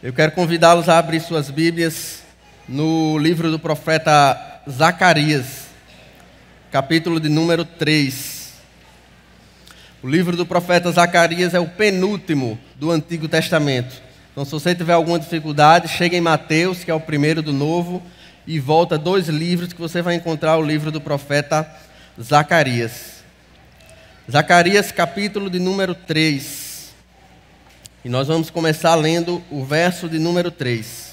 Eu quero convidá-los a abrir suas Bíblias no livro do profeta Zacarias, capítulo de número 3. O livro do profeta Zacarias é o penúltimo do Antigo Testamento. Então, se você tiver alguma dificuldade, chega em Mateus, que é o primeiro do Novo, e volta 2 livros que você vai encontrar o livro do profeta Zacarias. Zacarias, capítulo de número 3. E nós vamos começar lendo o verso de número 3.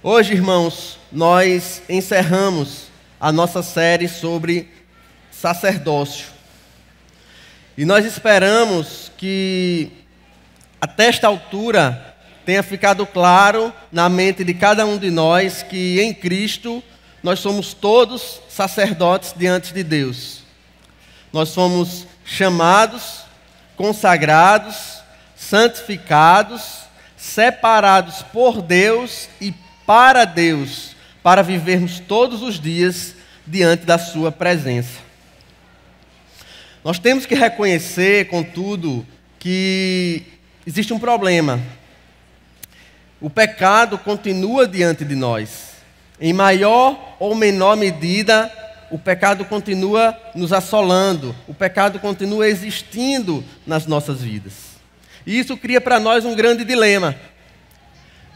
Hoje, irmãos, nós encerramos a nossa série sobre sacerdócio. E nós esperamos que até esta altura tenha ficado claro na mente de cada um de nós que em Cristo nós somos todos sacerdotes diante de Deus. Nós somos chamados, consagrados, santificados, separados por Deus e para Deus, para vivermos todos os dias diante da sua presença. Nós temos que reconhecer, contudo, que existe um problema. O pecado continua diante de nós. Em maior ou menor medida, o pecado continua nos assolando, o pecado continua existindo nas nossas vidas. E isso cria para nós um grande dilema.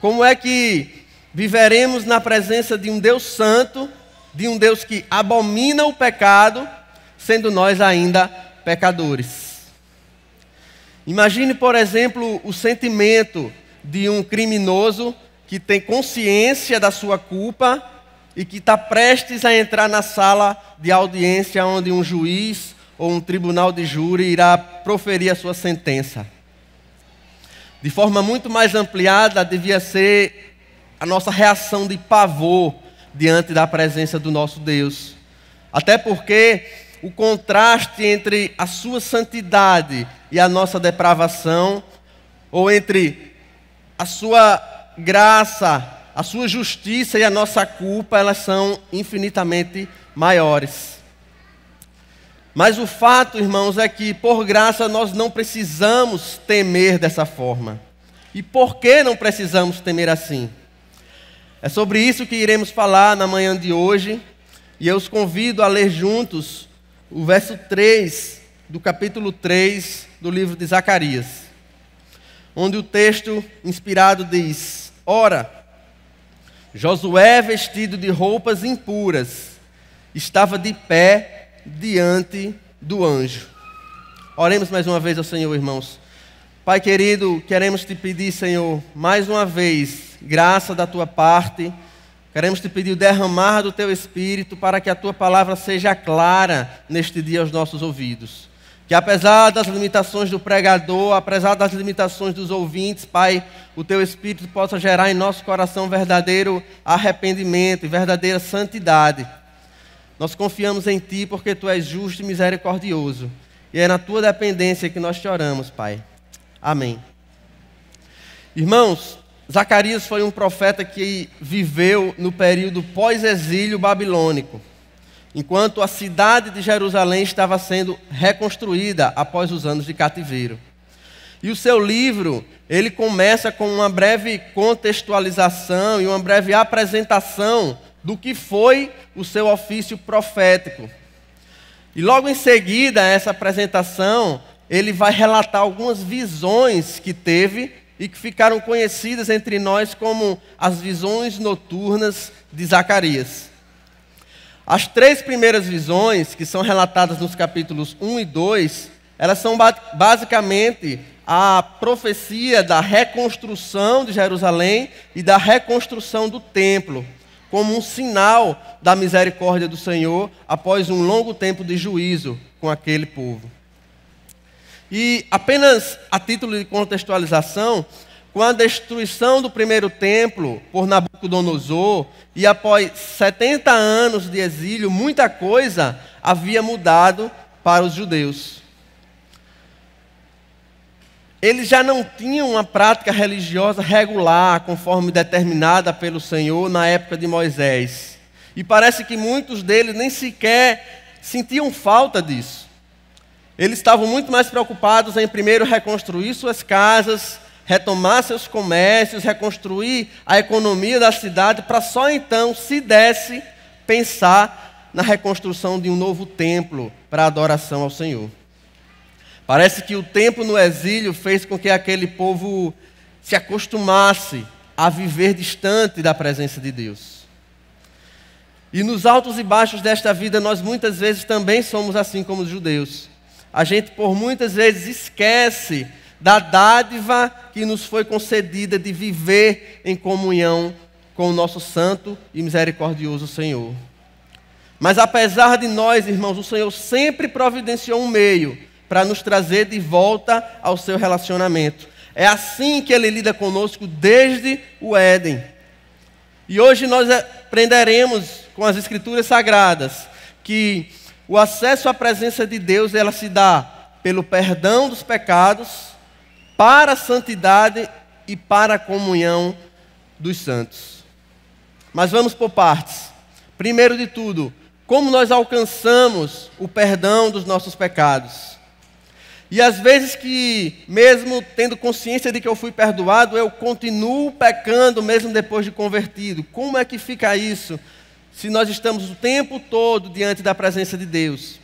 Como é que viveremos na presença de um Deus santo, de um Deus que abomina o pecado, sendo nós ainda pecadores? Imagine, por exemplo, o sentimento de um criminoso que tem consciência da sua culpa e que está prestes a entrar na sala de audiência onde um juiz ou um tribunal de júri irá proferir a sua sentença. De forma muito mais ampliada, devia ser a nossa reação de pavor diante da presença do nosso Deus. Até porque o contraste entre a sua santidade e a nossa depravação, ou entre a sua graça, a sua justiça e a nossa culpa, elas são infinitamente maiores. Mas o fato, irmãos, é que por graça nós não precisamos temer dessa forma. E por que não precisamos temer assim? É sobre isso que iremos falar na manhã de hoje. E eu os convido a ler juntos o verso 3 do capítulo 3 do livro de Zacarias, onde o texto inspirado diz: Ora, Josué, vestido de roupas impuras, estava de pé diante do anjo. Oremos mais uma vez ao Senhor, irmãos. Pai querido, queremos te pedir, Senhor, mais uma vez, graça da tua parte. Queremos te pedir o derramar do teu Espírito para que a tua palavra seja clara neste dia aos nossos ouvidos. Que apesar das limitações do pregador, apesar das limitações dos ouvintes, Pai, o Teu Espírito possa gerar em nosso coração verdadeiro arrependimento e verdadeira santidade. Nós confiamos em Ti porque Tu és justo e misericordioso. E é na Tua dependência que nós te oramos, Pai. Amém. Irmãos, Zacarias foi um profeta que viveu no período pós-exílio babilônico, enquanto a cidade de Jerusalém estava sendo reconstruída após os anos de cativeiro. E o seu livro, ele começa com uma breve contextualização e uma breve apresentação do que foi o seu ofício profético. E logo em seguida a essa apresentação, ele vai relatar algumas visões que teve e que ficaram conhecidas entre nós como as visões noturnas de Zacarias. As 3 primeiras visões, que são relatadas nos capítulos 1 e 2, elas são basicamente a profecia da reconstrução de Jerusalém e da reconstrução do templo, como um sinal da misericórdia do Senhor após um longo tempo de juízo com aquele povo. E apenas a título de contextualização, com a destruição do primeiro templo por Nabucodonosor e após 70 anos de exílio, muita coisa havia mudado para os judeus. Eles já não tinham uma prática religiosa regular, conforme determinada pelo Senhor na época de Moisés. E parece que muitos deles nem sequer sentiam falta disso. Eles estavam muito mais preocupados em primeiro reconstruir suas casas, retomar seus comércios, reconstruir a economia da cidade, para só então, se desse, pensar na reconstrução de um novo templo para a adoração ao Senhor. Parece que o tempo no exílio fez com que aquele povo se acostumasse a viver distante da presença de Deus. E nos altos e baixos desta vida, nós muitas vezes também somos assim como os judeus. A gente por muitas vezes esquece da dádiva que nos foi concedida de viver em comunhão com o nosso santo e misericordioso Senhor. Mas apesar de nós, irmãos, o Senhor sempre providenciou um meio para nos trazer de volta ao seu relacionamento. É assim que Ele lida conosco desde o Éden. E hoje nós aprenderemos com as Escrituras Sagradas que o acesso à presença de Deus, ela se dá pelo perdão dos pecados, para a santidade e para a comunhão dos santos. Mas vamos por partes. Primeiro de tudo, como nós alcançamos o perdão dos nossos pecados? E às vezes que, mesmo tendo consciência de que eu fui perdoado, eu continuo pecando mesmo depois de convertido. Como é que fica isso, se nós estamos o tempo todo diante da presença de Deus?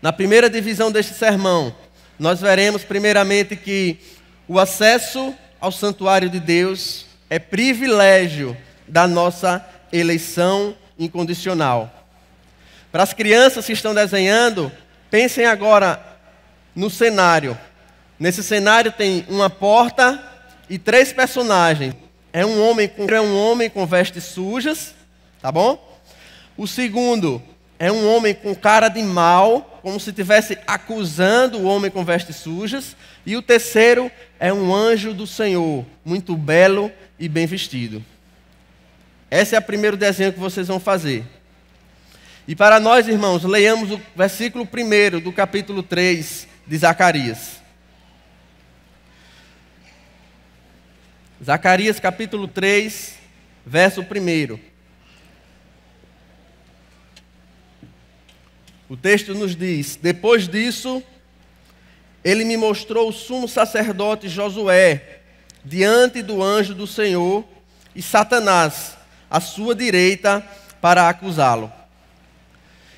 Na primeira divisão deste sermão, nós veremos primeiramente que o acesso ao santuário de Deus é privilégio da nossa eleição incondicional. Para as crianças que estão desenhando, pensem agora no cenário. Nesse cenário tem uma porta e 3 personagens. É um homem com vestes sujas, tá bom? O segundo é um homem com cara de mal, como se estivesse acusando o homem com vestes sujas. E o terceiro é um anjo do Senhor, muito belo e bem vestido. Esse é o primeiro desenho que vocês vão fazer. E para nós, irmãos, leiamos o versículo 1 do capítulo 3 de Zacarias. Zacarias capítulo 3, verso 1. O texto nos diz: depois disso, ele me mostrou o sumo sacerdote Josué diante do anjo do Senhor e Satanás à sua direita para acusá-lo.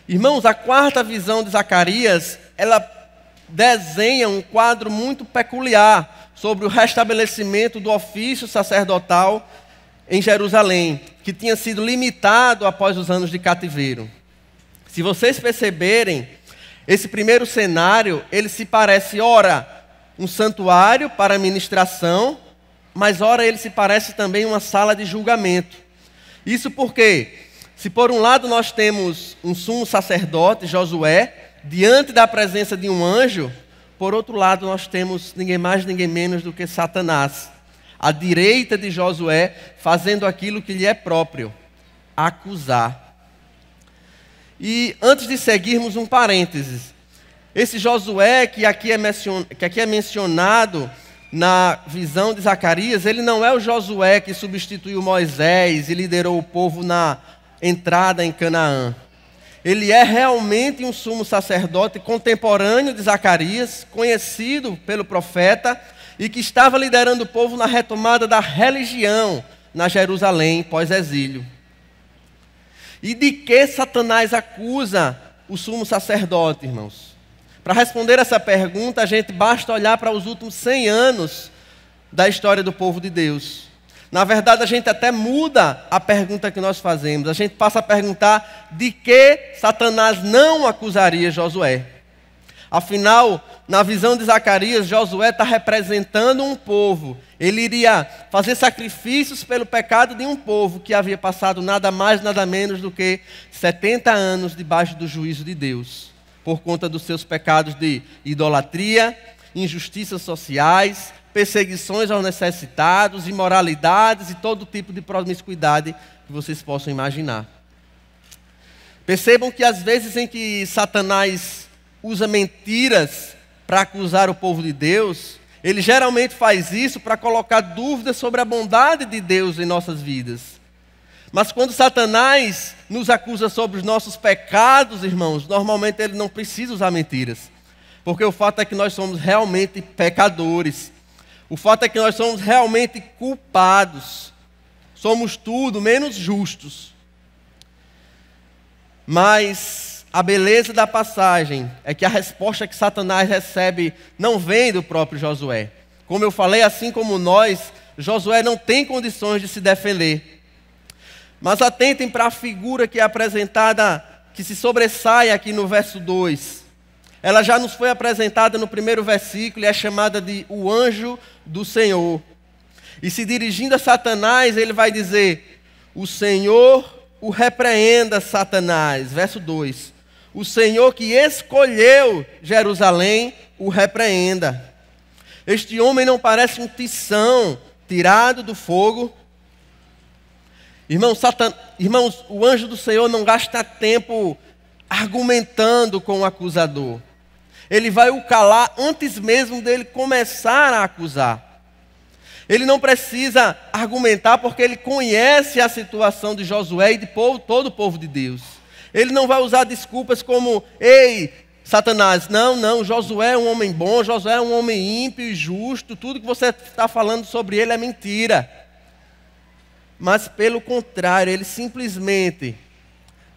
Irmãos, a quarta visão de Zacarias, ela desenha um quadro muito peculiar sobre o restabelecimento do ofício sacerdotal em Jerusalém, que tinha sido limitado após os anos de cativeiro. Se vocês perceberem, esse primeiro cenário, ele se parece, ora, um santuário para ministração, mas ora ele se parece também uma sala de julgamento. Isso porque, se por um lado nós temos um sumo sacerdote, Josué, diante da presença de um anjo, por outro lado nós temos ninguém mais, ninguém menos do que Satanás, à direita de Josué, fazendo aquilo que lhe é próprio, acusar. E antes de seguirmos, um parênteses. Esse Josué que aqui é mencionado na visão de Zacarias, ele não é o Josué que substituiu Moisés e liderou o povo na entrada em Canaã. Ele é realmente um sumo sacerdote contemporâneo de Zacarias, conhecido pelo profeta, e que estava liderando o povo na retomada da religião na Jerusalém pós-exílio. E de que Satanás acusa o sumo sacerdote, irmãos? Para responder essa pergunta, a gente basta olhar para os últimos 100 anos da história do povo de Deus. Na verdade, a gente até muda a pergunta que nós fazemos. A gente passa a perguntar de que Satanás não acusaria Josué. Afinal, na visão de Zacarias, Josué está representando um povo. Ele iria fazer sacrifícios pelo pecado de um povo que havia passado nada mais, nada menos do que 70 anos debaixo do juízo de Deus, por conta dos seus pecados de idolatria, injustiças sociais, perseguições aos necessitados, imoralidades e todo tipo de promiscuidade que vocês possam imaginar. Percebam que às vezes em que Satanás usa mentiras para acusar o povo de Deus, ele geralmente faz isso para colocar dúvidas sobre a bondade de Deus em nossas vidas. Mas quando Satanás nos acusa sobre os nossos pecados, irmãos, normalmente ele não precisa usar mentiras. Porque o fato é que nós somos realmente pecadores. O fato é que nós somos realmente culpados. Somos tudo menos justos. Mas a beleza da passagem é que a resposta que Satanás recebe não vem do próprio Josué. Como eu falei, assim como nós, Josué não tem condições de se defender. Mas atentem para a figura que é apresentada, que se sobressai aqui no verso 2. Ela já nos foi apresentada no primeiro versículo e é chamada de o anjo do Senhor. E se dirigindo a Satanás, ele vai dizer: o Senhor o repreenda, Satanás. Verso 2. O Senhor que escolheu Jerusalém o repreenda. Este homem não parece um tição tirado do fogo? Irmãos, o anjo do Senhor não gasta tempo argumentando com o acusador. Ele vai o calar antes mesmo dele começar a acusar. Ele não precisa argumentar porque ele conhece a situação de Josué e de todo o povo de Deus. Ele não vai usar desculpas como: ei, Satanás, não, Josué é um homem bom, Josué é um homem ímpio e justo, tudo que você está falando sobre ele é mentira. Mas pelo contrário, ele simplesmente,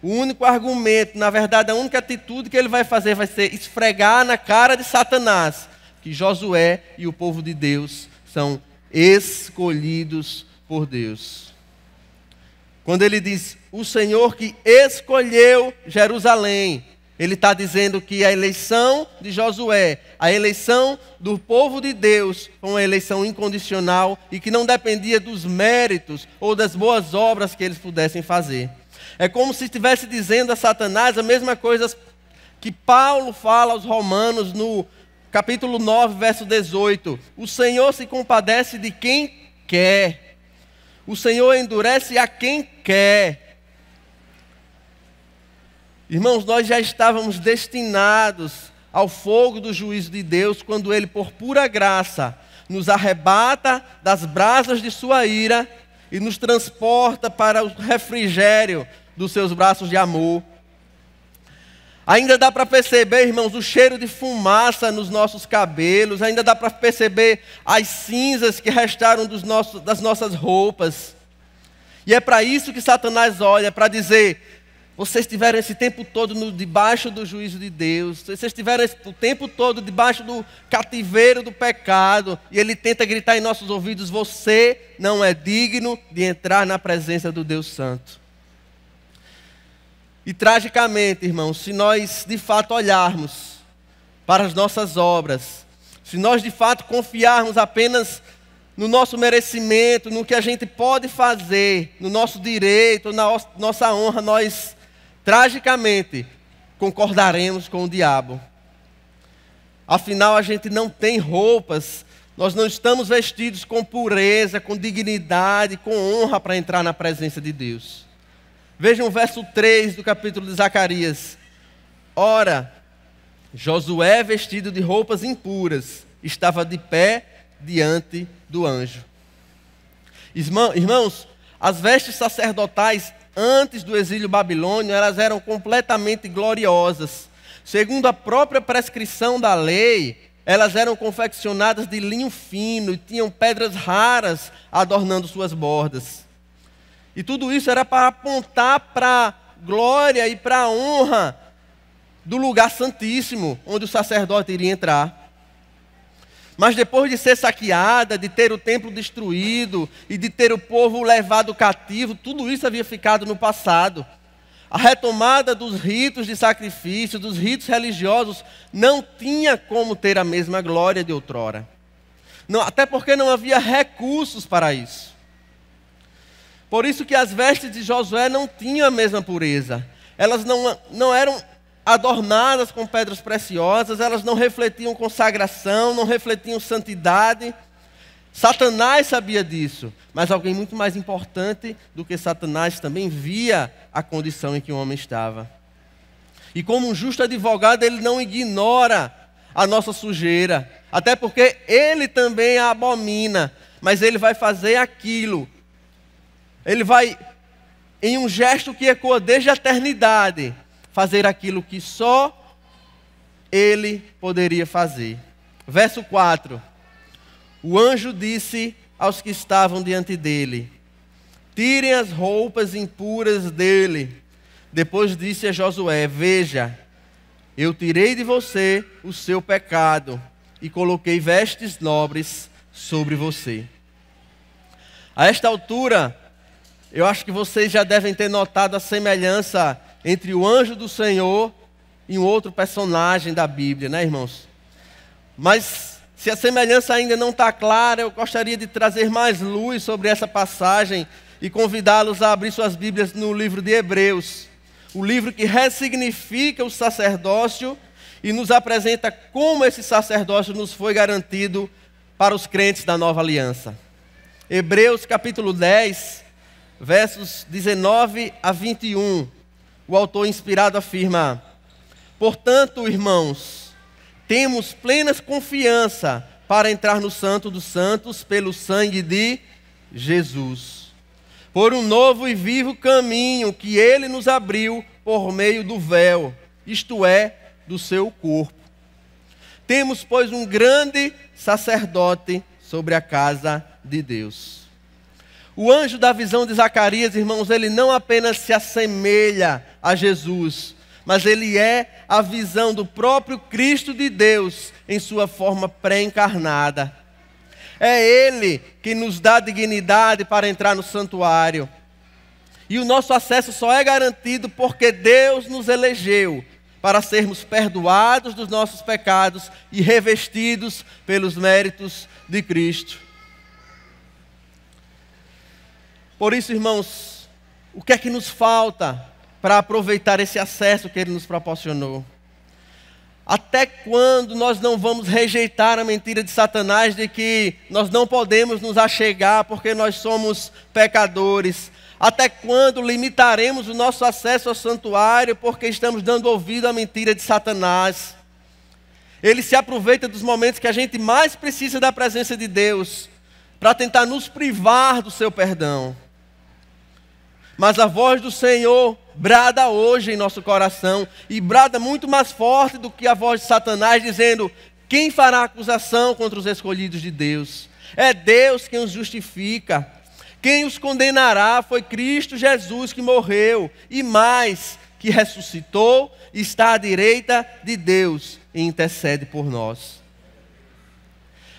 o único argumento, na verdade a única atitude que ele vai fazer vai ser esfregar na cara de Satanás que Josué e o povo de Deus são escolhidos por Deus. Quando ele diz o Senhor que escolheu Jerusalém, ele está dizendo que a eleição de Josué, a eleição do povo de Deus, foi uma eleição incondicional e que não dependia dos méritos ou das boas obras que eles pudessem fazer. É como se estivesse dizendo a Satanás a mesma coisa que Paulo fala aos Romanos no capítulo 9, verso 18. O Senhor se compadece de quem quer. O Senhor endurece a quem quer. Irmãos, nós já estávamos destinados ao fogo do juízo de Deus quando Ele, por pura graça, nos arrebata das brasas de sua ira e nos transporta para o refrigério dos seus braços de amor. Ainda dá para perceber, irmãos, o cheiro de fumaça nos nossos cabelos, ainda dá para perceber as cinzas que restaram das nossas roupas. E é para isso que Satanás olha, para dizer: vocês estiveram esse tempo todo debaixo do juízo de Deus, vocês estiveram o tempo todo debaixo do cativeiro do pecado, e ele tenta gritar em nossos ouvidos: você não é digno de entrar na presença do Deus Santo. E tragicamente, irmãos, se nós de fato olharmos para as nossas obras, se nós de fato confiarmos apenas no nosso merecimento, no que a gente pode fazer, no nosso direito, na nossa honra, nós tragicamente concordaremos com o diabo. Afinal, a gente não tem roupas, nós não estamos vestidos com pureza, com dignidade, com honra para entrar na presença de Deus. Vejam o verso 3 do capítulo de Zacarias. Ora, Josué, vestido de roupas impuras, estava de pé diante do anjo. Irmãos, as vestes sacerdotais antes do exílio babilônio, elas eram completamente gloriosas. Segundo a própria prescrição da lei, elas eram confeccionadas de linho fino e tinham pedras raras adornando suas bordas. E tudo isso era para apontar para a glória e para a honra do lugar santíssimo, onde o sacerdote iria entrar. Mas depois de ser saqueada, de ter o templo destruído e de ter o povo levado cativo, tudo isso havia ficado no passado. A retomada dos ritos de sacrifício, dos ritos religiosos, não tinha como ter a mesma glória de outrora. Não, até porque não havia recursos para isso. Por isso que as vestes de Josué não tinham a mesma pureza. Elas não eram adornadas com pedras preciosas, elas não refletiam consagração, não refletiam santidade. Satanás sabia disso, mas alguém muito mais importante do que Satanás também via a condição em que o homem estava. E como um justo advogado, ele não ignora a nossa sujeira, até porque ele também a abomina, mas ele vai fazer aquilo. Ele vai, em um gesto que ecoa desde a eternidade, fazer aquilo que só ele poderia fazer. Verso 4. o anjo disse aos que estavam diante dele: tirem as roupas impuras dele. Depois disse a Josué: veja, eu tirei de você o seu pecado e coloquei vestes nobres sobre você. A esta altura, eu acho que vocês já devem ter notado a semelhança entre o anjo do Senhor e um outro personagem da Bíblia, né, irmãos? Mas se a semelhança ainda não está clara, eu gostaria de trazer mais luz sobre essa passagem e convidá-los a abrir suas Bíblias no livro de Hebreus, o livro que ressignifica o sacerdócio e nos apresenta como esse sacerdócio nos foi garantido para os crentes da nova aliança. Hebreus capítulo 10, versos 19 a 21, o autor inspirado afirma: portanto, irmãos, temos plena confiança para entrar no Santo dos Santos pelo sangue de Jesus, por um novo e vivo caminho que Ele nos abriu por meio do véu, isto é, do seu corpo. Temos, pois, um grande sacerdote sobre a casa de Deus. O anjo da visão de Zacarias, irmãos, ele não apenas se assemelha a Jesus, mas ele é a visão do próprio Cristo de Deus em sua forma pré-encarnada. É Ele que nos dá dignidade para entrar no santuário. E o nosso acesso só é garantido porque Deus nos elegeu para sermos perdoados dos nossos pecados e revestidos pelos méritos de Cristo. Por isso, irmãos, o que é que nos falta para aproveitar esse acesso que Ele nos proporcionou? Até quando nós não vamos rejeitar a mentira de Satanás de que nós não podemos nos achegar porque nós somos pecadores? Até quando limitaremos o nosso acesso ao santuário porque estamos dando ouvido à mentira de Satanás? Ele se aproveita dos momentos que a gente mais precisa da presença de Deus para tentar nos privar do seu perdão. Mas a voz do Senhor brada hoje em nosso coração, e brada muito mais forte do que a voz de Satanás, dizendo: quem fará acusação contra os escolhidos de Deus? É Deus quem os justifica. Quem os condenará foi Cristo Jesus, que morreu, e mais, que ressuscitou, está à direita de Deus e intercede por nós.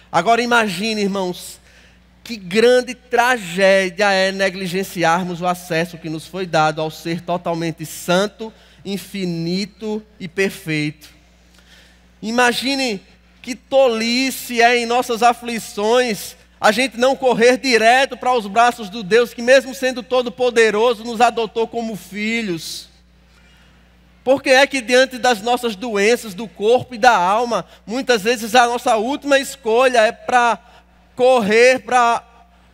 Agora imagine, irmãos, que grande tragédia é negligenciarmos o acesso que nos foi dado ao ser totalmente santo, infinito e perfeito. Imagine que tolice é em nossas aflições a gente não correr direto para os braços do Deus que, mesmo sendo todo-poderoso, nos adotou como filhos. Por que é que diante das nossas doenças do corpo e da alma, muitas vezes a nossa última escolha é para correr para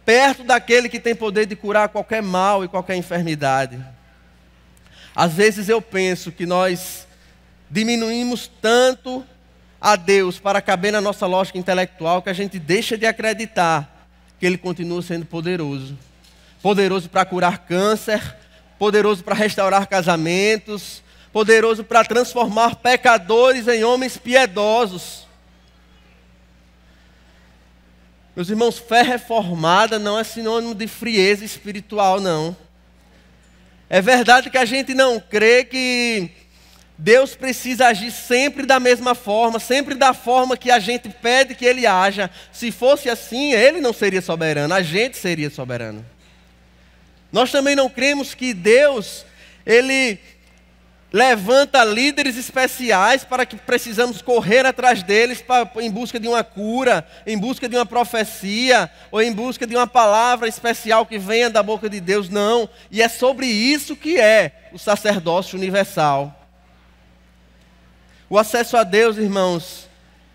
perto daquele que tem poder de curar qualquer mal e qualquer enfermidade? Às vezes eu penso que nós diminuímos tanto a Deus para caber na nossa lógica intelectual que a gente deixa de acreditar que Ele continua sendo poderoso. Poderoso para curar câncer, poderoso para restaurar casamentos, poderoso para transformar pecadores em homens piedosos. Meus irmãos, fé reformada não é sinônimo de frieza espiritual, não. É verdade que a gente não crê que Deus precisa agir sempre da mesma forma, sempre da forma que a gente pede que Ele haja. Se fosse assim, Ele não seria soberano, a gente seria soberano. Nós também não cremos que Deus, Ele levanta líderes especiais para que precisamos correr atrás deles em busca de uma cura, em busca de uma profecia, ou em busca de uma palavra especial que venha da boca de Deus. Não, e é sobre isso que é o sacerdócio universal. O acesso a Deus, irmãos,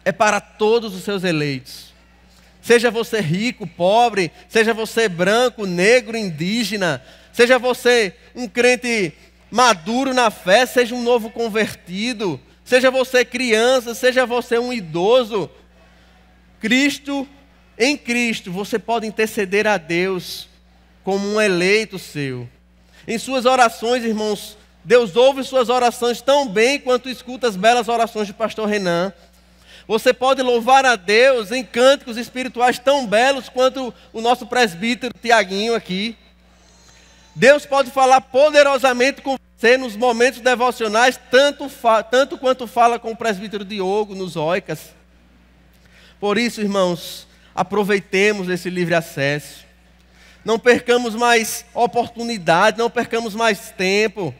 é para todos os seus eleitos. Seja você rico, pobre, seja você branco, negro, indígena, seja você um crente maduro na fé, seja um novo convertido, seja você criança, seja você um idoso. Em Cristo, você pode interceder a Deus como um eleito seu. Em suas orações, irmãos, Deus ouve suas orações tão bem quanto escuta as belas orações do pastor Renan. Você pode louvar a Deus em cânticos espirituais tão belos quanto o nosso presbítero Tiaguinho aqui. Deus pode falar poderosamente com você nos momentos devocionais, tanto quanto fala com o presbítero Diogo nos Oicas. Por isso, irmãos, aproveitemos esse livre acesso. Não percamos mais oportunidade, não percamos mais tempo.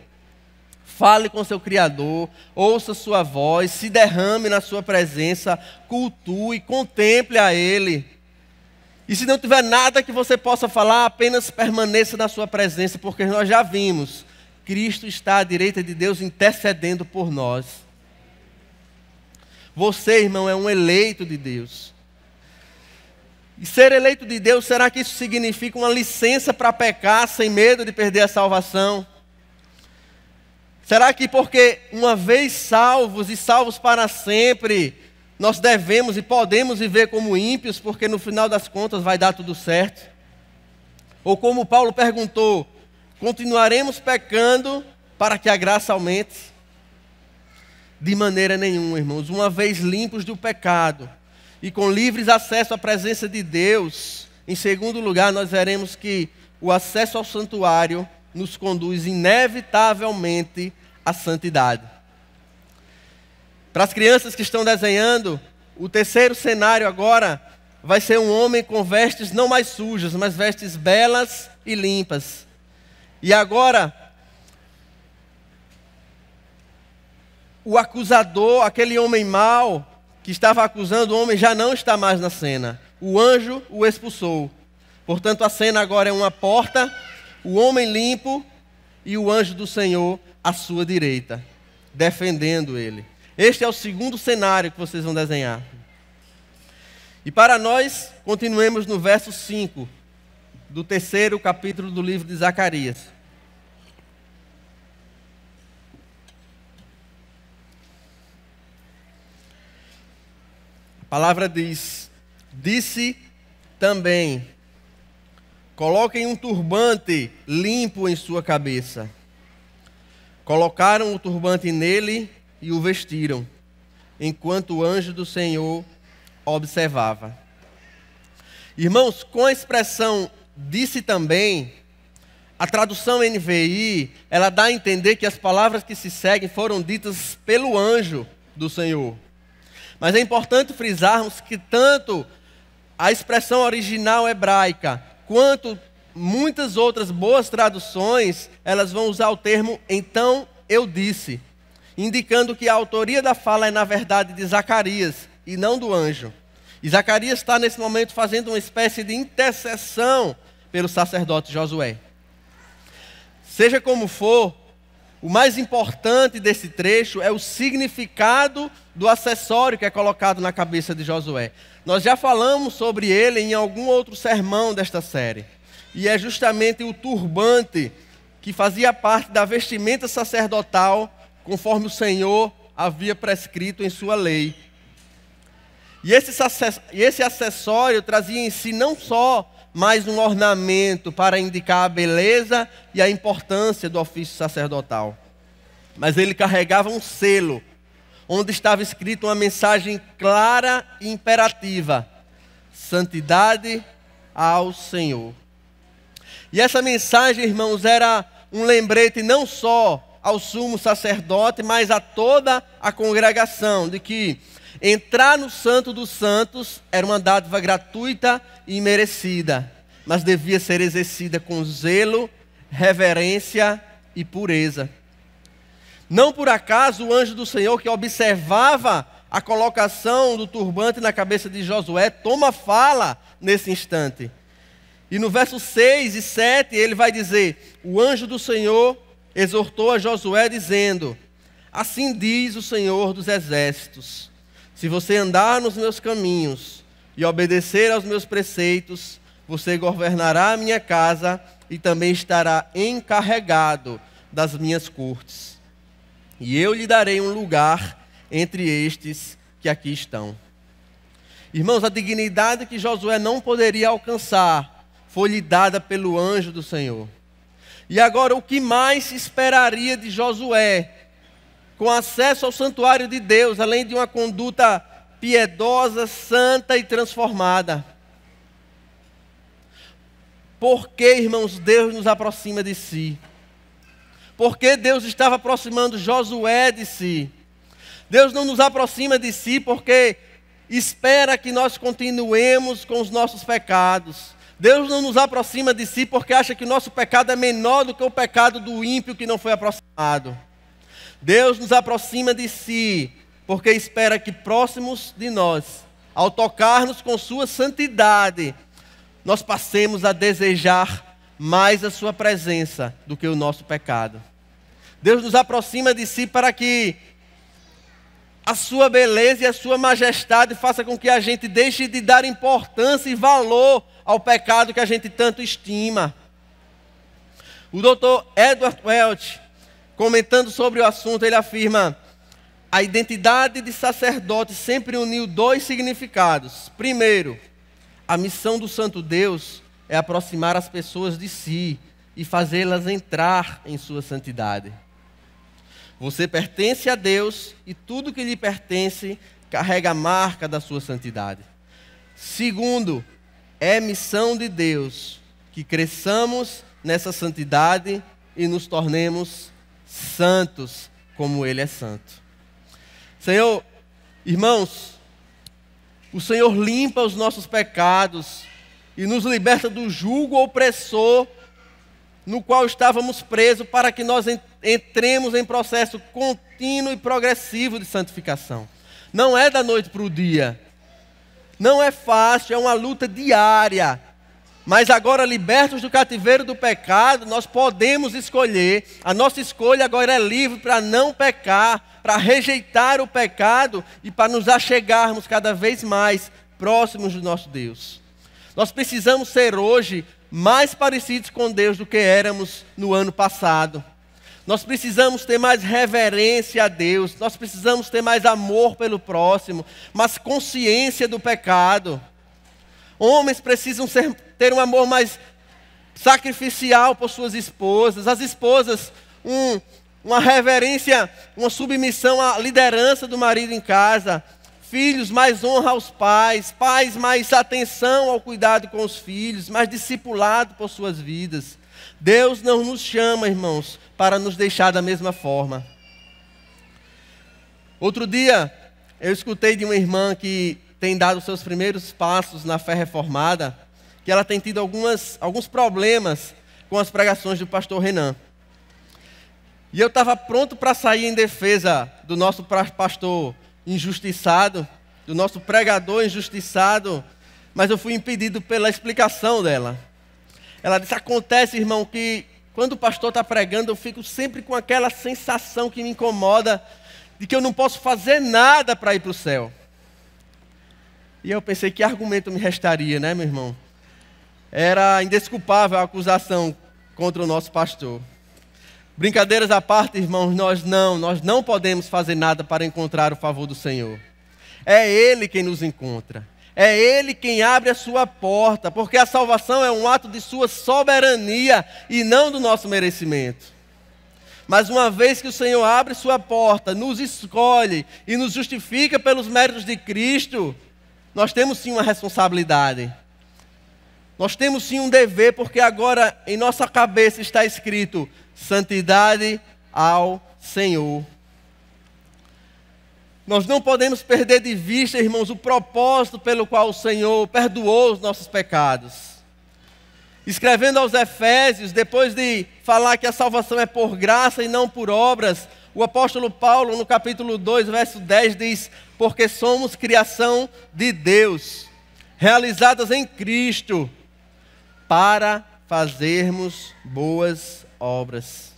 Fale com seu Criador, ouça sua voz, se derrame na sua presença, cultue, contemple a Ele. E se não tiver nada que você possa falar, apenas permaneça na sua presença, porque nós já vimos, Cristo está à direita de Deus intercedendo por nós. Você, irmão, é um eleito de Deus. E ser eleito de Deus, será que isso significa uma licença para pecar sem medo de perder a salvação? Será que porque uma vez salvos e salvos para sempre, nós devemos e podemos viver como ímpios, porque no final das contas vai dar tudo certo? Ou como Paulo perguntou, continuaremos pecando para que a graça aumente? De maneira nenhuma, irmãos. Uma vez limpos do pecado e com livres acesso à presença de Deus, em segundo lugar, nós veremos que o acesso ao santuário nos conduz inevitavelmente à santidade. Para as crianças que estão desenhando, o terceiro cenário agora vai ser um homem com vestes não mais sujas, mas vestes belas e limpas. E agora, o acusador, aquele homem mau que estava acusando o homem, já não está mais na cena. O anjo o expulsou. Portanto, a cena agora é uma porta, o homem limpo e o anjo do Senhor à sua direita, defendendo ele. Este é o segundo cenário que vocês vão desenhar. E para nós, continuemos no verso 5 do terceiro capítulo do livro de Zacarias. A palavra diz: disse também, coloquem um turbante limpo em sua cabeça. Colocaram o turbante nele e o vestiram, enquanto o anjo do Senhor observava. Irmãos, com a expressão disse também, a tradução NVI, ela dá a entender que as palavras que se seguem foram ditas pelo anjo do Senhor. Mas é importante frisarmos que tanto a expressão original hebraica, quanto muitas outras boas traduções, elas vão usar o termo então eu disse, indicando que a autoria da fala é na verdade de Zacarias e não do anjo. E Zacarias está nesse momento fazendo uma espécie de intercessão pelo sacerdote Josué. Seja como for, o mais importante desse trecho é o significado do acessório que é colocado na cabeça de Josué. Nós já falamos sobre ele em algum outro sermão desta série. E é justamente o turbante que fazia parte da vestimenta sacerdotal, conforme o Senhor havia prescrito em sua lei. E esse acessório trazia em si não só mais um ornamento para indicar a beleza e a importância do ofício sacerdotal, mas ele carregava um selo, onde estava escrito uma mensagem clara e imperativa: santidade ao Senhor. E essa mensagem, irmãos, era um lembrete não só ao sumo sacerdote, mas a toda a congregação, de que entrar no Santo dos Santos era uma dádiva gratuita e imerecida, mas devia ser exercida com zelo, reverência e pureza. Não por acaso o anjo do Senhor, que observava a colocação do turbante na cabeça de Josué, toma fala nesse instante. E no verso 6 e 7 ele vai dizer: o anjo do Senhor exortou a Josué dizendo: assim diz o Senhor dos exércitos, se você andar nos meus caminhos e obedecer aos meus preceitos, você governará a minha casa e também estará encarregado das minhas cortes. E eu lhe darei um lugar entre estes que aqui estão. Irmãos, a dignidade que Josué não poderia alcançar foi-lhe dada pelo anjo do Senhor. E agora, o que mais se esperaria de Josué, com acesso ao santuário de Deus, além de uma conduta piedosa, santa e transformada. Por que, irmãos, Deus nos aproxima de si? Por que Deus estava aproximando Josué de si? Deus não nos aproxima de si porque espera que nós continuemos com os nossos pecados. Deus não nos aproxima de si porque acha que o nosso pecado é menor do que o pecado do ímpio que não foi aproximado. Deus nos aproxima de si porque espera que próximos de nós, ao tocar-nos com sua santidade, nós passemos a desejar mais a sua presença do que o nosso pecado. Deus nos aproxima de si para que a sua beleza e a sua majestade faça com que a gente deixe de dar importância e valor ao pecado que a gente tanto estima. O Dr. Edward Welch, comentando sobre o assunto, ele afirma: a identidade de sacerdote sempre uniu dois significados. Primeiro, a missão do Santo Deus é aproximar as pessoas de si e fazê-las entrar em sua santidade. Você pertence a Deus e tudo que lhe pertence carrega a marca da sua santidade. Segundo, é missão de Deus que cresçamos nessa santidade e nos tornemos santos como Ele é santo. Senhor, irmãos, o Senhor limpa os nossos pecados e nos liberta do jugo opressor no qual estávamos presos, para que nós entremos em processo contínuo e progressivo de santificação. Não é da noite para o dia. Não é fácil, é uma luta diária. Mas agora, libertos do cativeiro do pecado, nós podemos escolher. A nossa escolha agora é livre para não pecar, para rejeitar o pecado e para nos achegarmos cada vez mais próximos do nosso Deus. Nós precisamos ser hoje mais parecidos com Deus do que éramos no ano passado. Nós precisamos ter mais reverência a Deus, nós precisamos ter mais amor pelo próximo, mais consciência do pecado. Homens precisam ter um amor mais sacrificial por suas esposas, as esposas uma reverência, uma submissão à liderança do marido em casa. Filhos, mais honra aos pais. Pais, mais atenção ao cuidado com os filhos. Mais discipulado por suas vidas. Deus não nos chama, irmãos, para nos deixar da mesma forma. Outro dia, eu escutei de uma irmã que tem dado seus primeiros passos na fé reformada, que ela tem tido alguns problemas com as pregações do pastor Renan. E eu estava pronto para sair em defesa do nosso pastor injustiçado, do nosso pregador injustiçado, mas eu fui impedido pela explicação dela. Ela disse: acontece, irmão, que quando o pastor está pregando, eu fico sempre com aquela sensação que me incomoda, de que eu não posso fazer nada para ir para o céu. E eu pensei, que argumento me restaria, né, meu irmão? Era indesculpável a acusação contra o nosso pastor. Brincadeiras à parte, irmãos, nós não podemos fazer nada para encontrar o favor do Senhor. É Ele quem nos encontra. É Ele quem abre a sua porta, porque a salvação é um ato de sua soberania e não do nosso merecimento. Mas uma vez que o Senhor abre sua porta, nos escolhe e nos justifica pelos méritos de Cristo, nós temos sim uma responsabilidade. Nós temos sim um dever, porque agora em nossa cabeça está escrito: santidade ao Senhor. Nós não podemos perder de vista, irmãos, o propósito pelo qual o Senhor perdoou os nossos pecados. Escrevendo aos Efésios, depois de falar que a salvação é por graça e não por obras, o apóstolo Paulo, no capítulo 2, verso 10, diz: porque somos criação de Deus, realizadas em Cristo, para fazermos boas obras.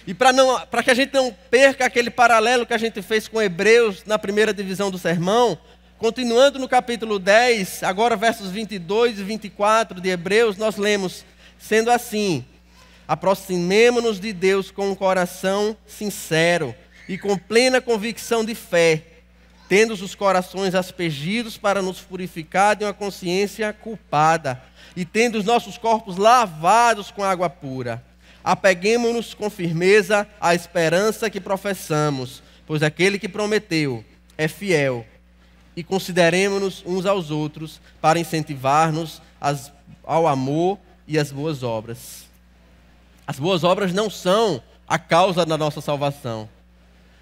E para que a gente não perca aquele paralelo que a gente fez com Hebreus na primeira divisão do sermão, continuando no capítulo 10, agora versos 22 e 24 de Hebreus, nós lemos: sendo assim, aproximemo-nos de Deus com um coração sincero e com plena convicção de fé, tendo os corações aspergidos para nos purificar de uma consciência culpada, e tendo os nossos corpos lavados com água pura. Apeguemo-nos com firmeza à esperança que professamos, pois aquele que prometeu é fiel, e consideremos-nos uns aos outros para incentivar-nos ao amor e às boas obras. As boas obras não são a causa da nossa salvação,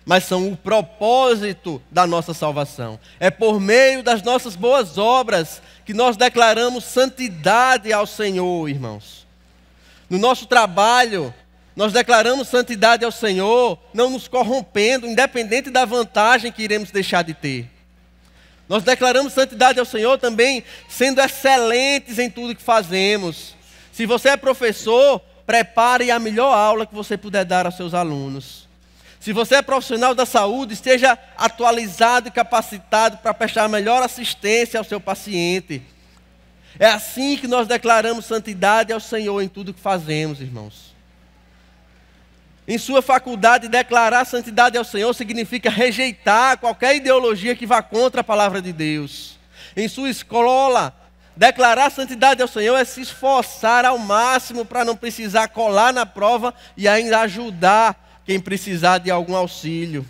mas são o propósito da nossa salvação. É por meio das nossas boas obras que nós declaramos santidade ao Senhor, irmãos. No nosso trabalho, nós declaramos santidade ao Senhor, não nos corrompendo, independente da vantagem que iremos deixar de ter. Nós declaramos santidade ao Senhor também sendo excelentes em tudo que fazemos. Se você é professor, prepare a melhor aula que você puder dar aos seus alunos. Se você é profissional da saúde, esteja atualizado e capacitado para prestar a melhor assistência ao seu paciente. É assim que nós declaramos santidade ao Senhor em tudo que fazemos, irmãos. Em sua faculdade, declarar santidade ao Senhor significa rejeitar qualquer ideologia que vá contra a palavra de Deus. Em sua escola, declarar santidade ao Senhor é se esforçar ao máximo para não precisar colar na prova e ainda ajudar quem precisar de algum auxílio.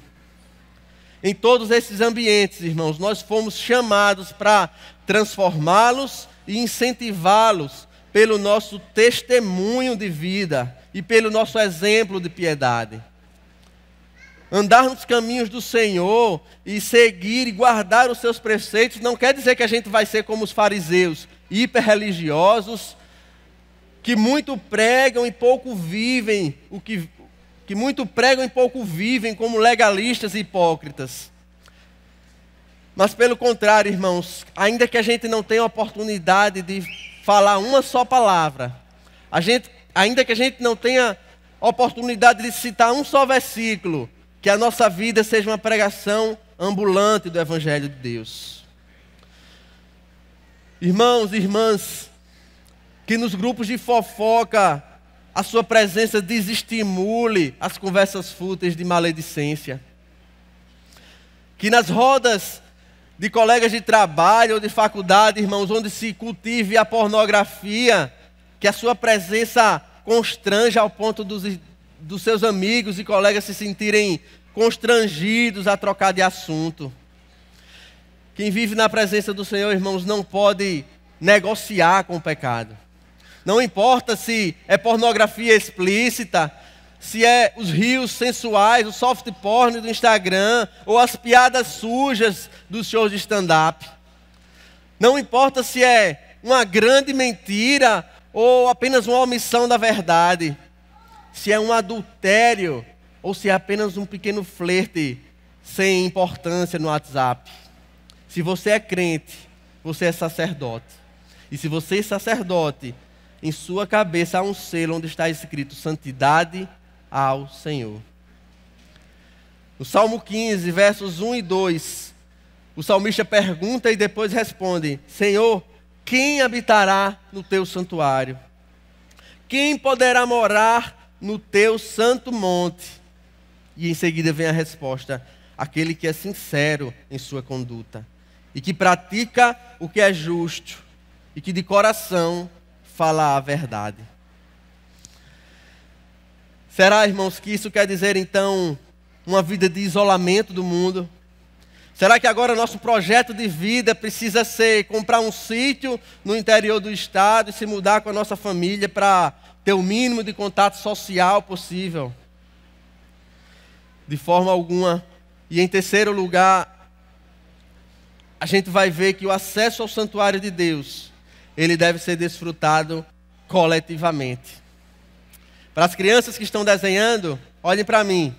Em todos esses ambientes, irmãos, nós fomos chamados para transformá-los e incentivá-los pelo nosso testemunho de vida e pelo nosso exemplo de piedade. Andar nos caminhos do Senhor e seguir e guardar os seus preceitos não quer dizer que a gente vai ser como os fariseus, hiperreligiosos, que muito pregam e pouco vivem, que muito pregam e pouco vivem como legalistas e hipócritas. Mas pelo contrário, irmãos, ainda que a gente não tenha a oportunidade de falar uma só palavra, ainda que a gente não tenha oportunidade de citar um só versículo, que a nossa vida seja uma pregação ambulante do Evangelho de Deus. Irmãos e irmãs, que nos grupos de fofoca a sua presença desestimule as conversas fúteis de maledicência. Que nas rodas de colegas de trabalho ou de faculdade, irmãos, onde se cultive a pornografia, que a sua presença constranja ao ponto dos seus amigos e colegas se sentirem constrangidos a trocar de assunto. Quem vive na presença do Senhor, irmãos, não pode negociar com o pecado. Não importa se é pornografia explícita, se é os rios sensuais, o soft porn do Instagram, ou as piadas sujas dos shows de stand-up. Não importa se é uma grande mentira ou apenas uma omissão da verdade. Se é um adultério ou se é apenas um pequeno flerte sem importância no WhatsApp. Se você é crente, você é sacerdote. E se você é sacerdote, em sua cabeça há um selo onde está escrito santidade ao Senhor. No Salmo 15, versos 1 e 2, o salmista pergunta e depois responde: Senhor, quem habitará no teu santuário? Quem poderá morar no teu santo monte? E em seguida vem a resposta: aquele que é sincero em sua conduta e que pratica o que é justo e que de coração fala a verdade. Será, irmãos, que isso quer dizer então uma vida de isolamento do mundo? Será que agora nosso projeto de vida precisa ser comprar um sítio no interior do estado e se mudar com a nossa família para ter o mínimo de contato social possível? De forma alguma. E em terceiro lugar, a gente vai ver que o acesso ao santuário de Deus, ele deve ser desfrutado coletivamente. Para as crianças que estão desenhando, olhem para mim.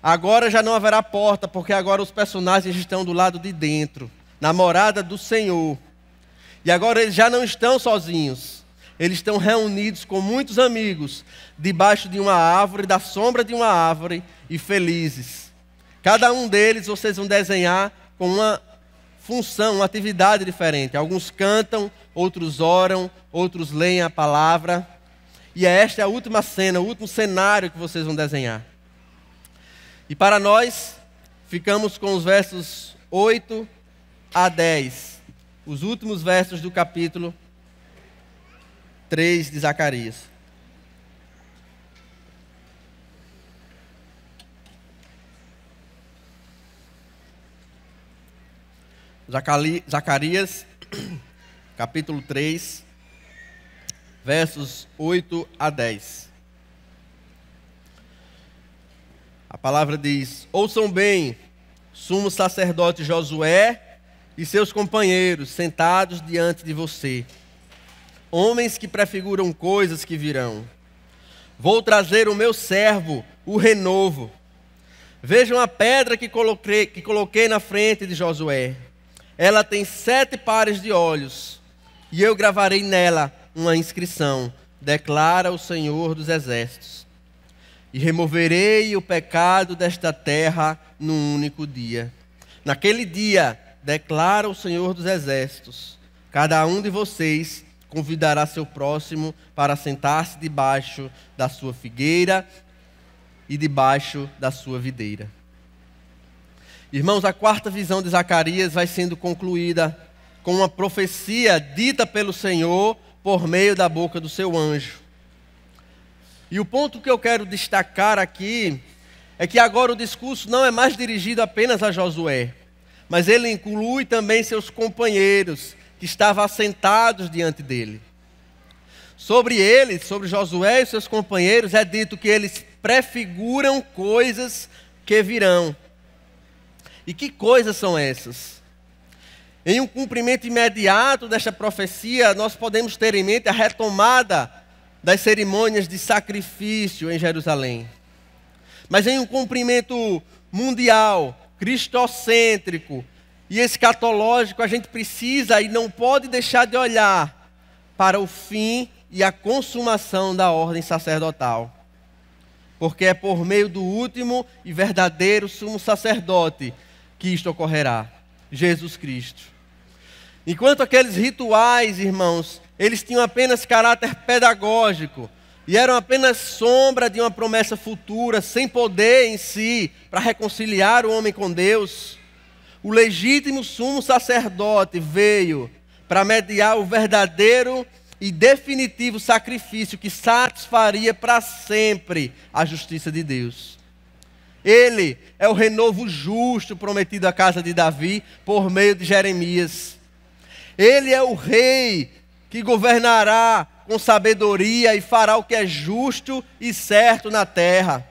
Agora já não haverá porta, porque agora os personagens estão do lado de dentro, na morada do Senhor. E agora eles já não estão sozinhos. Eles estão reunidos com muitos amigos, debaixo de uma árvore, da sombra de uma árvore, e felizes. Cada um deles vocês vão desenhar com uma função, uma atividade diferente. Alguns cantam, outros oram, outros leem a palavra. E esta é a última cena, o último cenário que vocês vão desenhar. E para nós, ficamos com os versos 8 a 10. Os últimos versos do capítulo 3 de Zacarias. Zacarias, capítulo 3, versos 8 a 10. A palavra diz: ouçam bem, sumo sacerdote Josué e seus companheiros sentados diante de você, homens que prefiguram coisas que virão. Vou trazer o meu servo, o renovo. Vejam a pedra que coloquei na frente de Josué. Ela tem 7 pares de olhos, e eu gravarei nela uma inscrição, declara o Senhor dos Exércitos. E removerei o pecado desta terra num único dia. Naquele dia, declara o Senhor dos Exércitos, cada um de vocês convidará seu próximo para sentar-se debaixo da sua figueira e debaixo da sua videira. Irmãos, a 4ª visão de Zacarias vai sendo concluída com uma profecia dita pelo Senhor por meio da boca do seu anjo. E o ponto que eu quero destacar aqui é que agora o discurso não é mais dirigido apenas a Josué, mas ele inclui também seus companheiros que estavam assentados diante dele. Sobre eles, sobre Josué e seus companheiros, é dito que eles prefiguram coisas que virão. E que coisas são essas? Em um cumprimento imediato desta profecia, nós podemos ter em mente a retomada das cerimônias de sacrifício em Jerusalém. Mas em um cumprimento mundial, cristocêntrico e escatológico, a gente precisa e não pode deixar de olhar para o fim e a consumação da ordem sacerdotal. Porque é por meio do último e verdadeiro sumo sacerdote que isto ocorrerá, Jesus Cristo. Enquanto aqueles rituais, irmãos, eles tinham apenas caráter pedagógico e eram apenas sombra de uma promessa futura, sem poder em si para reconciliar o homem com Deus, o legítimo sumo sacerdote veio para mediar o verdadeiro e definitivo sacrifício que satisfaria para sempre a justiça de Deus. Ele é o renovo justo prometido à casa de Davi por meio de Jeremias. Ele é o rei que governará com sabedoria e fará o que é justo e certo na terra.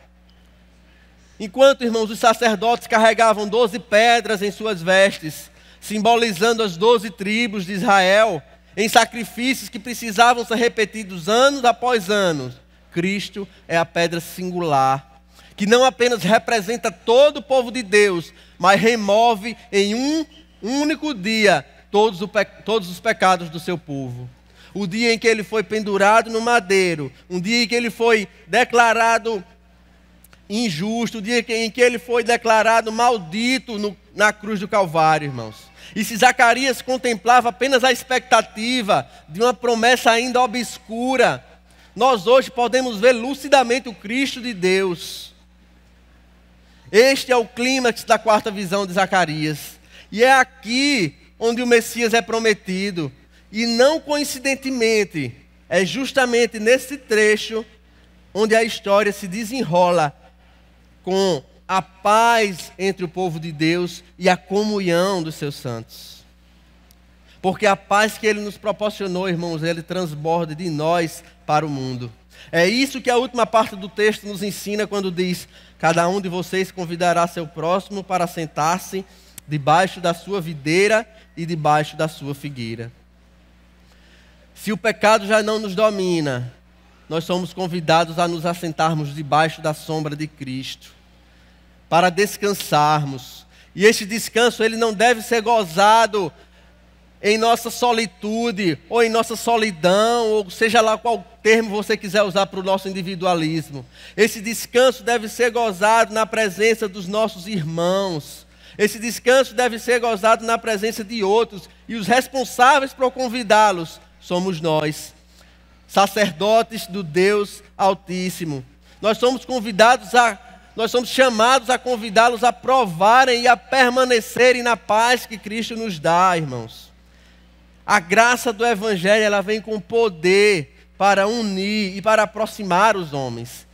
Enquanto, irmãos, os sacerdotes carregavam 12 pedras em suas vestes, simbolizando as 12 tribos de Israel, em sacrifícios que precisavam ser repetidos anos após anos, Cristo é a pedra singular, que não apenas representa todo o povo de Deus, mas remove em um único dia todos os pecados do seu povo. O dia em que ele foi pendurado no madeiro, um dia em que ele foi declarado injusto, o dia em que ele foi declarado maldito na cruz do Calvário, irmãos. E se Zacarias contemplava apenas a expectativa de uma promessa ainda obscura, nós hoje podemos ver lucidamente o Cristo de Deus. Este é o clímax da 4ª visão de Zacarias. E é aqui onde o Messias é prometido. E não coincidentemente, é justamente nesse trecho onde a história se desenrola com a paz entre o povo de Deus e a comunhão dos seus santos. Porque a paz que Ele nos proporcionou, irmãos, Ele transborda de nós para o mundo. É isso que a última parte do texto nos ensina quando diz: cada um de vocês convidará seu próximo para sentar-se debaixo da sua videira e debaixo da sua figueira. Se o pecado já não nos domina, nós somos convidados a nos assentarmos debaixo da sombra de Cristo, para descansarmos. E este descanso, ele não deve ser gozado em nossa solitude, ou em nossa solidão, ou seja lá qual termo você quiser usar para o nosso individualismo. Esse descanso deve ser gozado na presença dos nossos irmãos. Esse descanso deve ser gozado na presença de outros. E os responsáveis por convidá-los somos nós, sacerdotes do Deus Altíssimo. Nós somos chamados a convidá-los a provarem e a permanecerem na paz que Cristo nos dá, irmãos. A graça do Evangelho, ela vem com poder para unir e para aproximar os homens.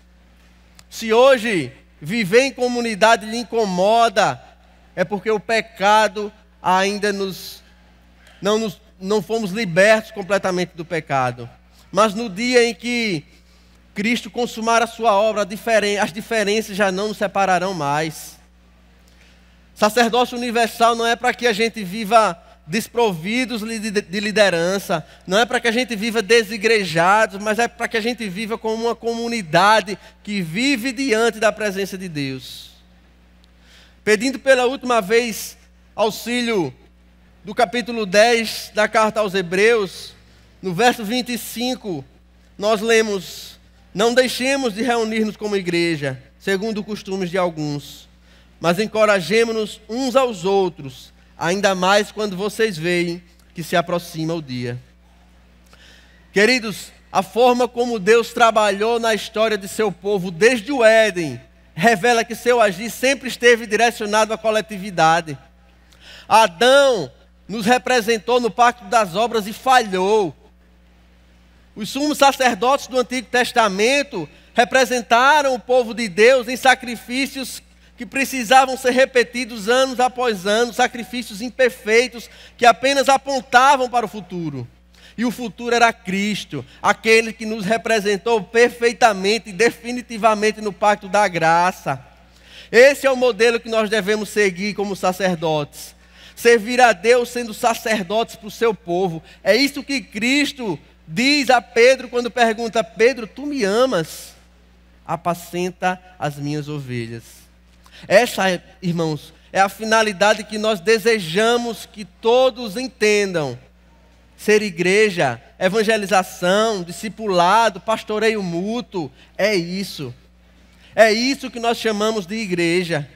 Se hoje viver em comunidade lhe incomoda, é porque o pecado ainda não fomos libertos completamente do pecado. Mas no dia em que Cristo consumar a sua obra, as diferenças já não nos separarão mais. Sacerdócio universal não é para que a gente viva desprovidos de liderança, não é para que a gente viva desigrejados, mas é para que a gente viva como uma comunidade que vive diante da presença de Deus. Pedindo pela última vez auxílio do capítulo 10 da carta aos Hebreus, no verso 25, nós lemos: não deixemos de reunir-nos como igreja, segundo os costumes de alguns, mas encorajemo-nos uns aos outros, ainda mais quando vocês veem que se aproxima o dia. Queridos, a forma como Deus trabalhou na história de seu povo desde o Éden revela que seu agir sempre esteve direcionado à coletividade. Adão nos representou no pacto das obras e falhou. Os sumos sacerdotes do Antigo Testamento representaram o povo de Deus em sacrifícios que precisavam ser repetidos anos após anos, sacrifícios imperfeitos que apenas apontavam para o futuro. E o futuro era Cristo, aquele que nos representou perfeitamente e definitivamente no pacto da graça. Esse é o modelo que nós devemos seguir como sacerdotes. Servir a Deus sendo sacerdotes para o seu povo. É isso que Cristo diz a Pedro quando pergunta: Pedro, tu me amas? Apacenta as minhas ovelhas. Essa, irmãos, é a finalidade que nós desejamos que todos entendam. Ser igreja, evangelização, discipulado, pastoreio mútuo, é isso. É isso que nós chamamos de igreja.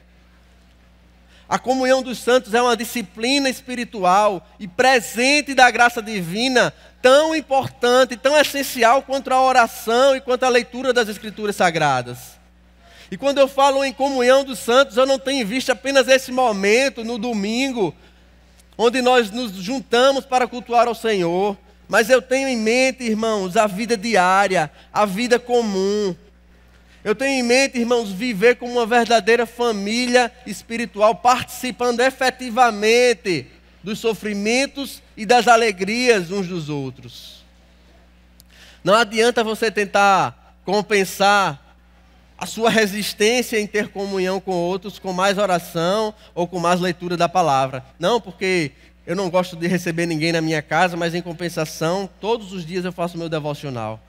A comunhão dos santos é uma disciplina espiritual e presente da graça divina, tão importante, tão essencial quanto a oração e quanto a leitura das Escrituras Sagradas. E quando eu falo em comunhão dos santos, eu não tenho em vista apenas esse momento, no domingo, onde nós nos juntamos para cultuar ao Senhor, mas eu tenho em mente, irmãos, a vida diária, a vida comum. Eu tenho em mente, irmãos, viver como uma verdadeira família espiritual, participando efetivamente dos sofrimentos e das alegrias uns dos outros. Não adianta você tentar compensar a sua resistência em ter comunhão com outros com mais oração ou com mais leitura da palavra. Não, porque eu não gosto de receber ninguém na minha casa, mas em compensação, todos os dias eu faço meu devocional.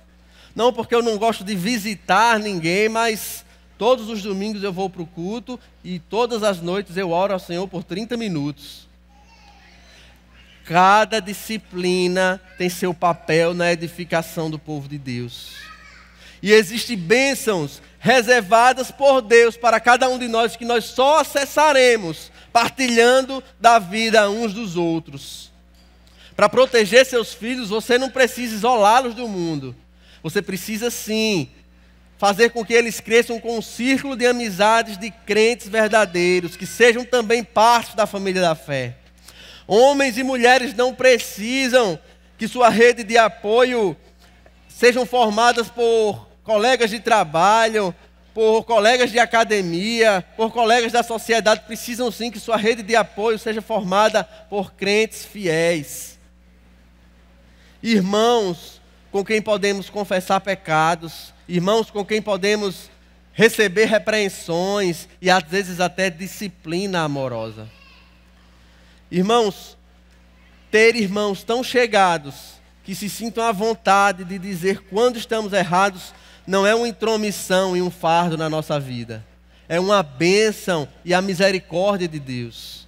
Não, porque eu não gosto de visitar ninguém, mas todos os domingos eu vou para o culto e todas as noites eu oro ao Senhor por 30 minutos. Cada disciplina tem seu papel na edificação do povo de Deus. E existem bênçãos reservadas por Deus para cada um de nós, que nós só acessaremos partilhando da vida uns dos outros. Para proteger seus filhos, você não precisa isolá-los do mundo. Você precisa sim fazer com que eles cresçam com um círculo de amizades de crentes verdadeiros, que sejam também parte da família da fé. Homens e mulheres não precisam que sua rede de apoio sejam formadas por colegas de trabalho, por colegas de academia, por colegas da sociedade. Precisam sim que sua rede de apoio seja formada por crentes fiéis. Irmãos com quem podemos confessar pecados, irmãos com quem podemos receber repreensões e às vezes até disciplina amorosa. Irmãos, ter irmãos tão chegados que se sintam à vontade de dizer quando estamos errados não é uma intromissão e um fardo na nossa vida. É uma bênção e a misericórdia de Deus.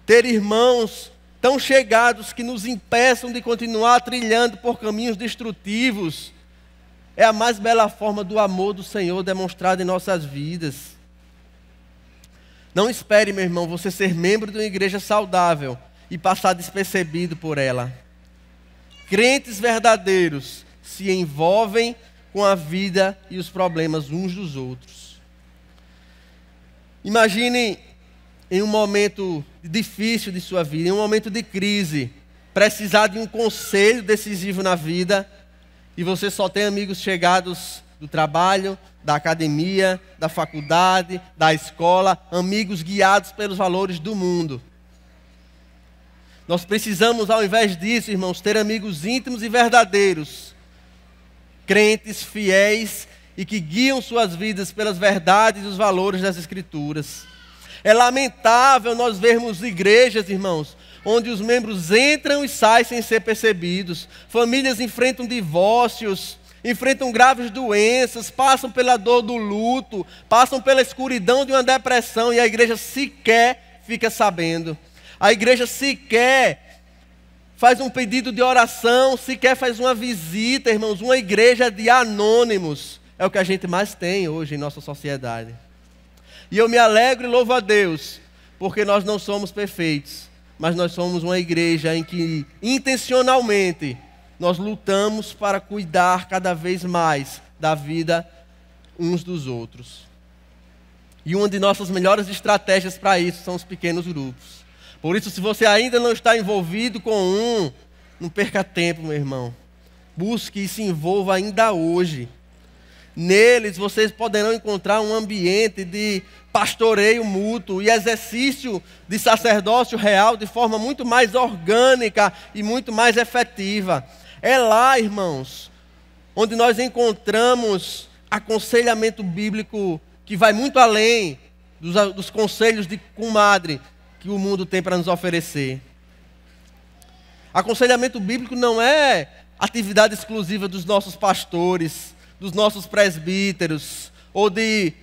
Ter irmãos tão chegados que nos impeçam de continuar trilhando por caminhos destrutivos é a mais bela forma do amor do Senhor demonstrado em nossas vidas. Não espere, meu irmão, você ser membro de uma igreja saudável e passar despercebido por ela. Crentes verdadeiros se envolvem com a vida e os problemas uns dos outros. Imagine em um momento difícil de sua vida, em um momento de crise, precisar de um conselho decisivo na vida e você só tem amigos chegados do trabalho, da academia, da faculdade, da escola, amigos guiados pelos valores do mundo. Nós precisamos, ao invés disso, irmãos, ter amigos íntimos e verdadeiros, crentes, fiéis e que guiam suas vidas pelas verdades e os valores das Escrituras. É lamentável nós vermos igrejas, irmãos, onde os membros entram e saem sem ser percebidos. Famílias enfrentam divórcios, enfrentam graves doenças, passam pela dor do luto, passam pela escuridão de uma depressão e a igreja sequer fica sabendo. A igreja sequer faz um pedido de oração, sequer faz uma visita, irmãos. Uma igreja de anônimos é o que a gente mais tem hoje em nossa sociedade. E eu me alegro e louvo a Deus, porque nós não somos perfeitos, mas nós somos uma igreja em que intencionalmente nós lutamos para cuidar cada vez mais da vida uns dos outros. E uma de nossas melhores estratégias para isso são os pequenos grupos. Por isso, se você ainda não está envolvido com não perca tempo, meu irmão. Busque e se envolva ainda hoje. Neles vocês poderão encontrar um ambiente de pastoreio mútuo e exercício de sacerdócio real de forma muito mais orgânica e muito mais efetiva. É lá, irmãos, onde nós encontramos aconselhamento bíblico que vai muito além dos conselhos de comadre que o mundo tem para nos oferecer. Aconselhamento bíblico não é atividade exclusiva dos nossos pastores, dos nossos presbíteros ou de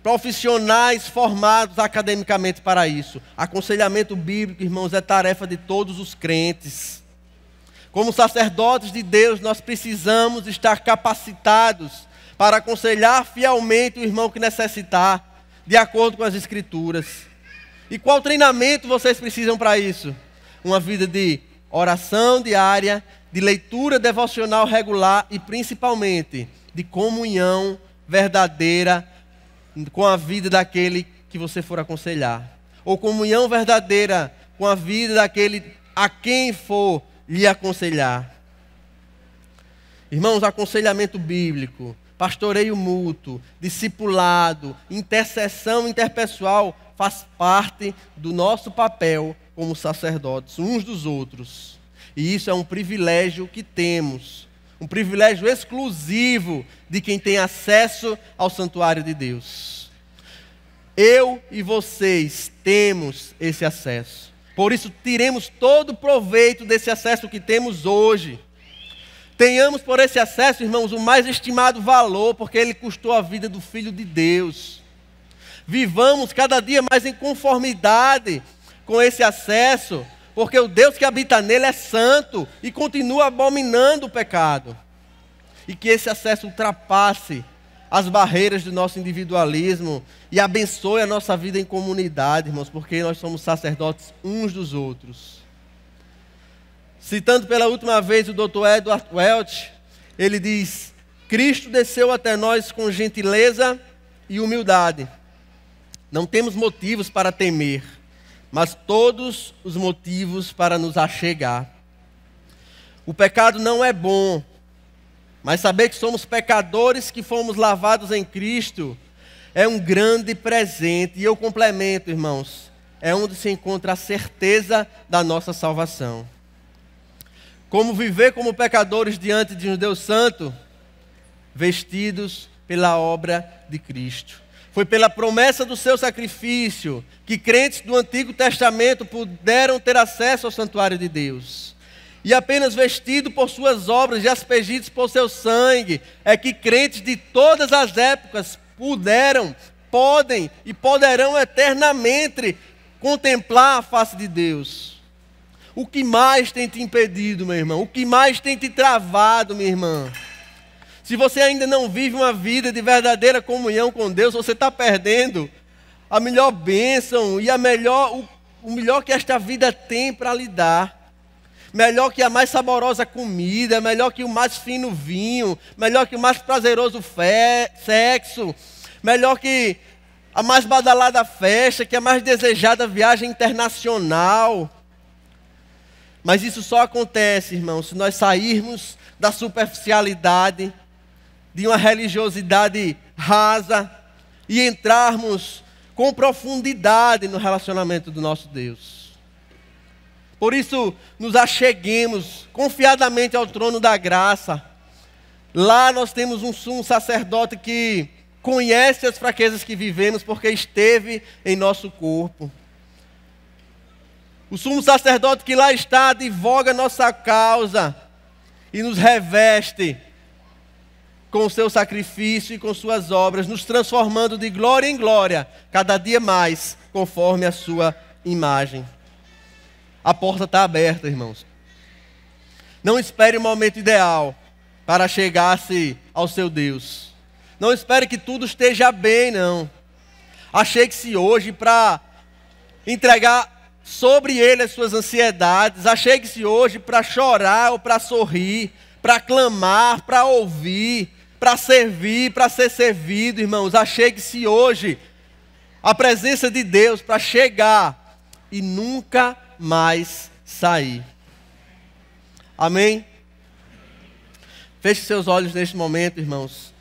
profissionais formados academicamente para isso. Aconselhamento bíblico, irmãos, é tarefa de todos os crentes. Como sacerdotes de Deus, nós precisamos estar capacitados para aconselhar fielmente o irmão que necessitar, de acordo com as Escrituras. E qual treinamento vocês precisam para isso? Uma vida de oração diária, de leitura devocional regular e principalmente de comunhão verdadeira com a vida daquele que você for aconselhar. Ou comunhão verdadeira com a vida daquele a quem for lhe aconselhar. Irmãos, aconselhamento bíblico, pastoreio mútuo, discipulado, intercessão interpessoal faz parte do nosso papel como sacerdotes, uns dos outros. E isso é um privilégio que temos, um privilégio exclusivo de quem tem acesso ao santuário de Deus. Eu e vocês temos esse acesso. Por isso, tiremos todo o proveito desse acesso que temos hoje. Tenhamos por esse acesso, irmãos, o mais estimado valor, porque ele custou a vida do Filho de Deus. Vivamos cada dia mais em conformidade com esse acesso, porque o Deus que habita nele é santo e continua abominando o pecado. E que esse acesso ultrapasse as barreiras do nosso individualismo e abençoe a nossa vida em comunidade, irmãos, porque nós somos sacerdotes uns dos outros. Citando pela última vez o Dr. Edward Welch, ele diz: Cristo desceu até nós com gentileza e humildade. Não temos motivos para temer, mas todos os motivos para nos achegar. O pecado não é bom, mas saber que somos pecadores que fomos lavados em Cristo é um grande presente. E eu complemento, irmãos, é onde se encontra a certeza da nossa salvação. Como viver como pecadores diante de um Deus santo? Vestidos pela obra de Cristo. Foi pela promessa do seu sacrifício que crentes do Antigo Testamento puderam ter acesso ao santuário de Deus. E apenas vestidos por suas obras e aspergidos por seu sangue, é que crentes de todas as épocas podem e poderão eternamente contemplar a face de Deus. O que mais tem te impedido, meu irmão? O que mais tem te travado, minha irmã? Se você ainda não vive uma vida de verdadeira comunhão com Deus, você está perdendo a melhor bênção e o melhor que esta vida tem para lhe dar. Melhor que a mais saborosa comida, melhor que o mais fino vinho, melhor que o mais prazeroso sexo, melhor que a mais badalada festa, que a mais desejada viagem internacional. Mas isso só acontece, irmãos, se nós sairmos da superficialidade, de uma religiosidade rasa e entrarmos com profundidade no relacionamento do nosso Deus. Por isso, nos acheguemos confiadamente ao trono da graça. Lá nós temos um sumo sacerdote que conhece as fraquezas que vivemos, porque esteve em nosso corpo. O sumo sacerdote que lá está advoga nossa causa e nos reveste com o seu sacrifício e com suas obras, nos transformando de glória em glória, cada dia mais, conforme a sua imagem. A porta está aberta, irmãos. Não espere o momento ideal para chegar-se ao seu Deus. Não espere que tudo esteja bem, não. Achegue-se hoje para entregar sobre Ele as suas ansiedades. Achegue-se hoje para chorar ou para sorrir, para clamar, para ouvir, para servir, para ser servido, irmãos. Achegue-se hoje à presença de Deus para chegar e nunca mais sair. Amém? Feche seus olhos neste momento, irmãos,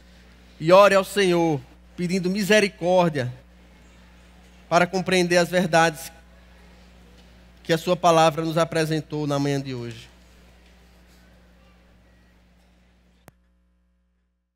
e ore ao Senhor, pedindo misericórdia para compreender as verdades que a sua palavra nos apresentou na manhã de hoje.